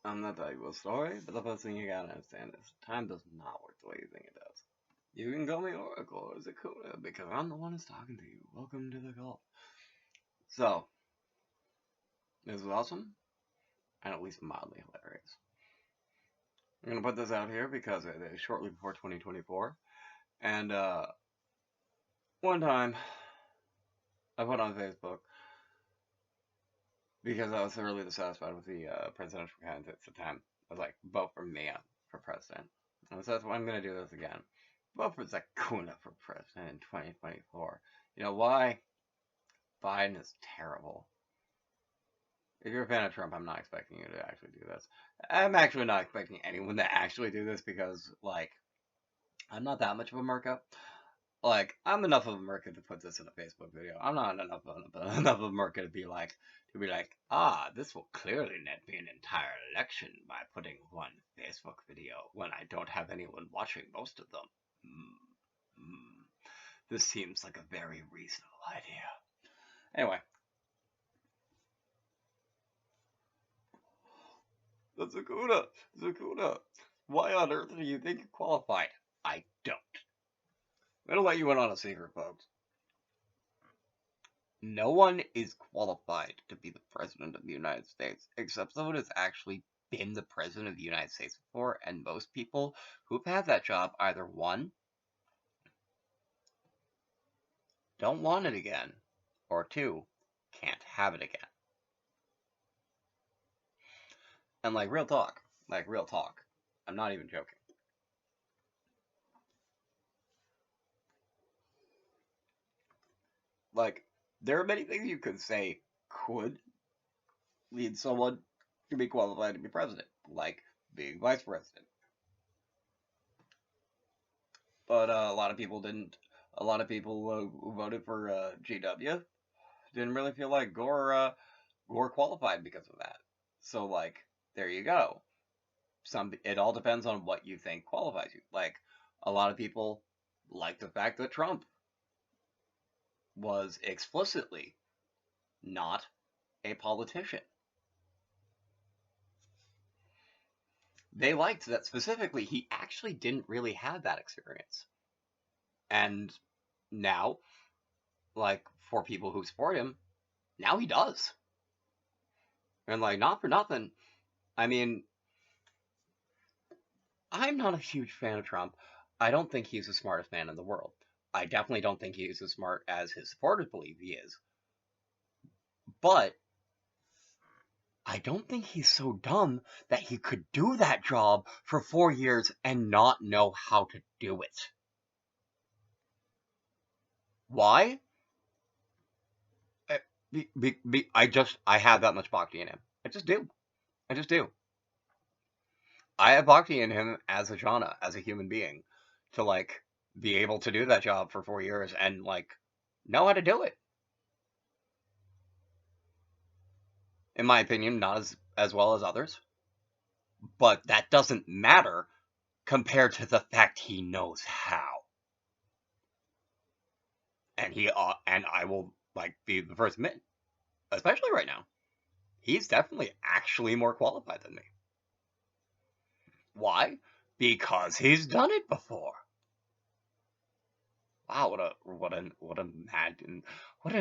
I'm not telling you a story, but the first thing you gotta understand is time does not work the way you think it does. You can call me Oracle or Zakuna because I'm the one who's talking to you. Welcome to the call. So, this is awesome and at least mildly hilarious. I'm gonna put this out here because it is shortly before 2024, and one time I put on Facebook because I was thoroughly dissatisfied with the presidential candidates at the time. I was like, vote for me for president. And so that's why I'm going to do this again. Vote for Zakuna for president in 2024. You know why? Biden is terrible. If you're a fan of Trump, I'm not expecting you to actually do this. I'm actually not expecting anyone to actually do this because, like, I'm not that much of a markup. Like, I'm enough of a market to put this in a Facebook video. I'm not enough of a market to be like, ah, this will clearly net me an entire election by putting one Facebook video when I don't have anyone watching most of them. This seems like a very reasonable idea. Anyway, Zakuna, why on earth do you think you're qualified? I don't. I'm gonna let you in on a secret, folks. No one is qualified to be the president of the United States except someone who's actually been the president of the United States before, and most people who've had that job either one, don't want it again, or two, can't have it again. And like real talk, I'm not even joking. Like, there are many things you could say could lead someone to be qualified to be president, like being vice president. But a lot of people didn't. A lot of people who voted for GW didn't really feel like Gore qualified because of that. So like, there you go. It all depends on what you think qualifies you. Like, a lot of people like the fact that Trump was explicitly not a politician. They liked that specifically he actually didn't really have that experience. And now, like, for people who support him, now he does. And like, not for nothing, I mean, I'm not a huge fan of Trump. I don't think he's the smartest man in the world. I definitely don't think he's as smart as his supporters believe he is. But I don't think he's so dumb that he could do that job for 4 years and not know how to do it. Why? I have that much bhakti in him. I just do. I just do. I have bhakti in him as a jhana, as a human being, to like be able to do that job for 4 years and like know how to do it. In my opinion, not as well as others, but that doesn't matter compared to the fact he knows how. And I will like be the first to admit, especially right now, he's definitely actually more qualified than me. Why? Because he's done it before. Wow, what an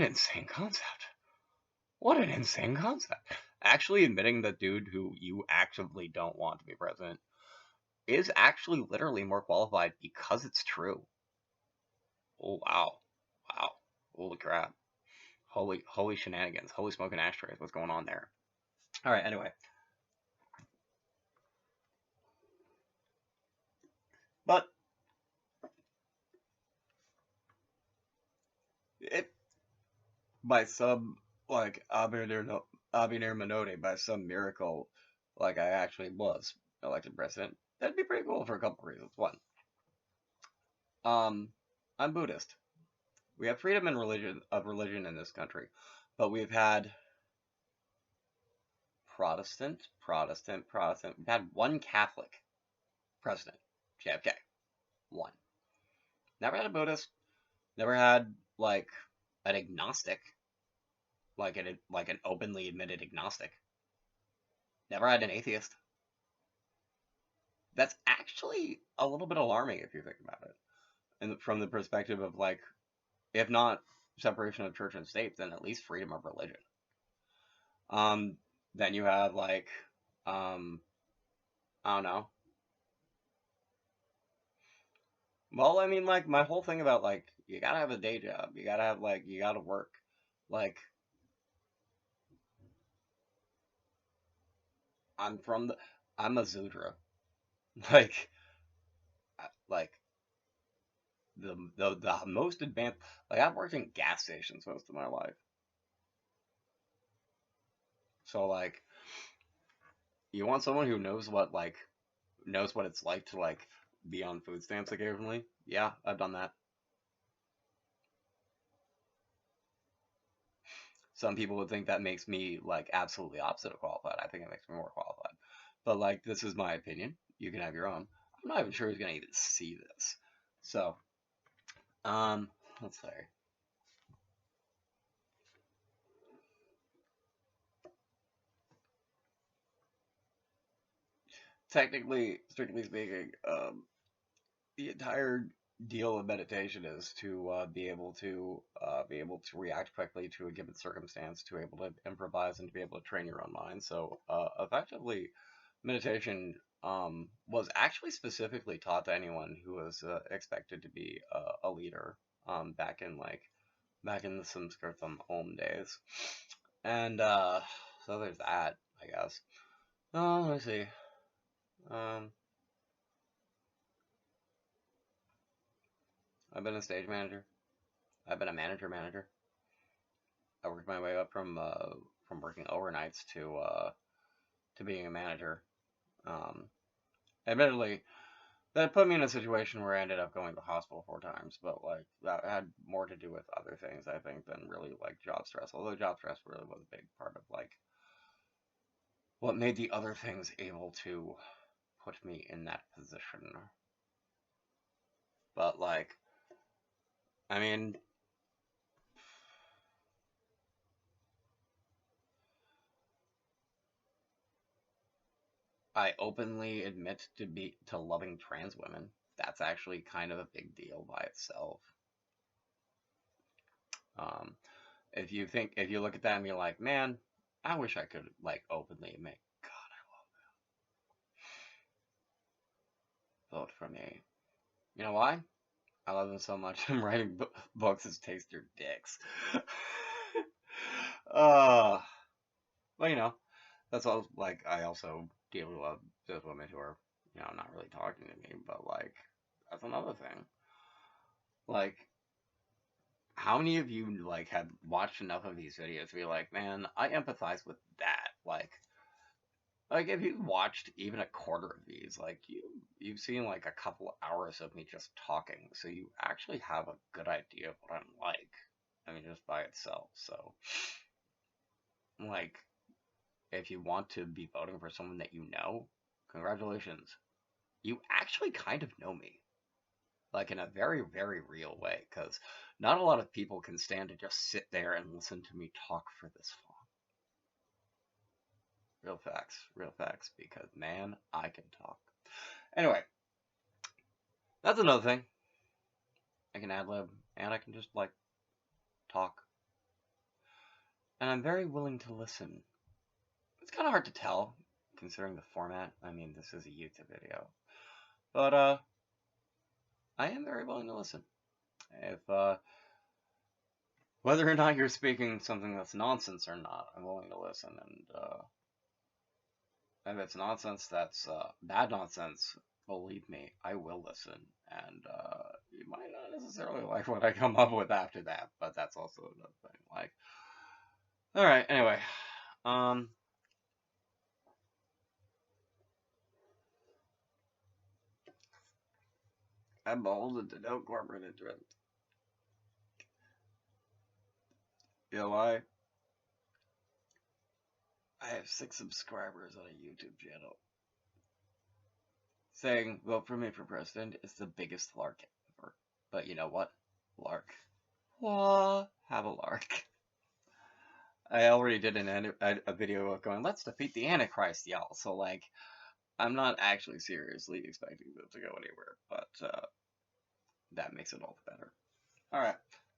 insane concept. What an insane concept. Actually admitting that dude who you actively don't want to be president is actually literally more qualified because it's true. Oh wow. Wow. Holy crap. Holy shenanigans. Holy smoking ashtrays. What's going on there? Alright, anyway. But it by some like Abiner Minotti, by some miracle, like I actually was elected president, that'd be pretty cool for a couple reasons. One, I'm Buddhist. We have freedom and religion in this country, but we've had Protestant. We've had one Catholic president, JFK. One. Never had a Buddhist. Never had like an agnostic, like an openly admitted agnostic. Never had an atheist. that's actually a little bit alarming if you think about it. And from the perspective of like, if not separation of church and state, then at least freedom of religion. Um, then you have like, um, I don't know. Well, I mean, like my whole thing about like you gotta have a day job, you gotta have like you gotta work. Like I'm from the, I'm a Zudra. Like, like the most advanced. Like I've worked in gas stations most of my life, so like you want someone who knows what like knows what it's like to like be on food stamps occasionally. Yeah, I've done that. Some people would think that makes me like absolutely opposite of qualified. I think it makes me more qualified. But like this is my opinion. You can have your own. I'm not even sure who's gonna even see this. So, um, let's see. Technically, strictly speaking, the entire deal of meditation is to be able to react quickly to a given circumstance, to be able to improvise and to be able to train your own mind. So, effectively, meditation was actually specifically taught to anyone who was expected to be a leader back in back in the Samskritam Om days, and so there's that, I guess. Let me see. Um, I've been a stage manager. I've been a manager. I worked my way up from working overnights to being a manager. Um, Admittedly, that put me in a situation where I ended up going to the hospital 4 times, but like that had more to do with other things I think than really like job stress. Although job stress really was a big part of like what made the other things able to put me in that position. But like, I mean, I openly admit to loving trans women. That's actually kind of a big deal by itself. Um, if you look at that and you're like, man, I wish I could like openly admit, God, I vote for me. You know why? I love them so much. I'm writing books as taste your dicks. uh, but you know, that's all. Like, I also dearly love those women who are, not really talking to me. But like, that's another thing. Like, how many of you like had watched enough of these videos to be like, man, I empathize with that. Like if you watched even a quarter of these, like you've seen like a couple of hours of me just talking, so you actually have a good idea of what I'm like. I mean, just by itself. So, like, if you want to be voting for someone that you know, congratulations. You actually kind of know me, like in a very, very real way, because not a lot of people can stand to just sit there and listen to me talk for this long. Real facts, because man, I can talk. Anyway, that's another thing. I can ad lib, and I can just like talk. And I'm very willing to listen. It's kind of hard to tell, considering the format. I mean, this is a YouTube video. But, I am very willing to listen. If, whether or not you're speaking something that's nonsense or not, I'm willing to listen. And, if it's nonsense that's, bad nonsense, believe me, I will listen. And, you might not necessarily like what I come up with after that, but that's also another thing. Like, alright, anyway. Um, I'm beholden to no corporate interest. You know why? I have 6 subscribers on a YouTube channel. Saying vote for me for president is the biggest lark ever. But you know what? Lark. Wah, have a lark. I already did a video going, let's defeat the Antichrist, y'all. So like, I'm not actually seriously expecting them to go anywhere, but that makes it all the better. Alright.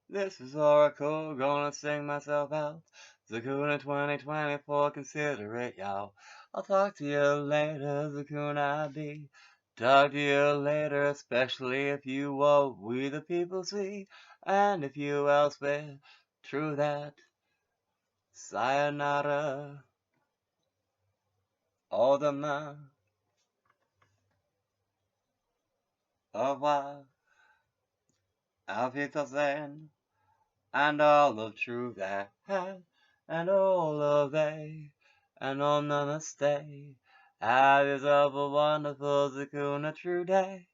This is Oracle, gonna sing myself out. Zakuna 2024, consider it, y'all. I'll talk to you later, Zakuna B. Talk to you later, especially if you are we the people see, and if you elsewhere. True that. Sayonara. All the man. Au revoir. Auf Wiedersehen. And all of true that, and all of they, and all namaste. Have yourself a wonderful Zakuna true day.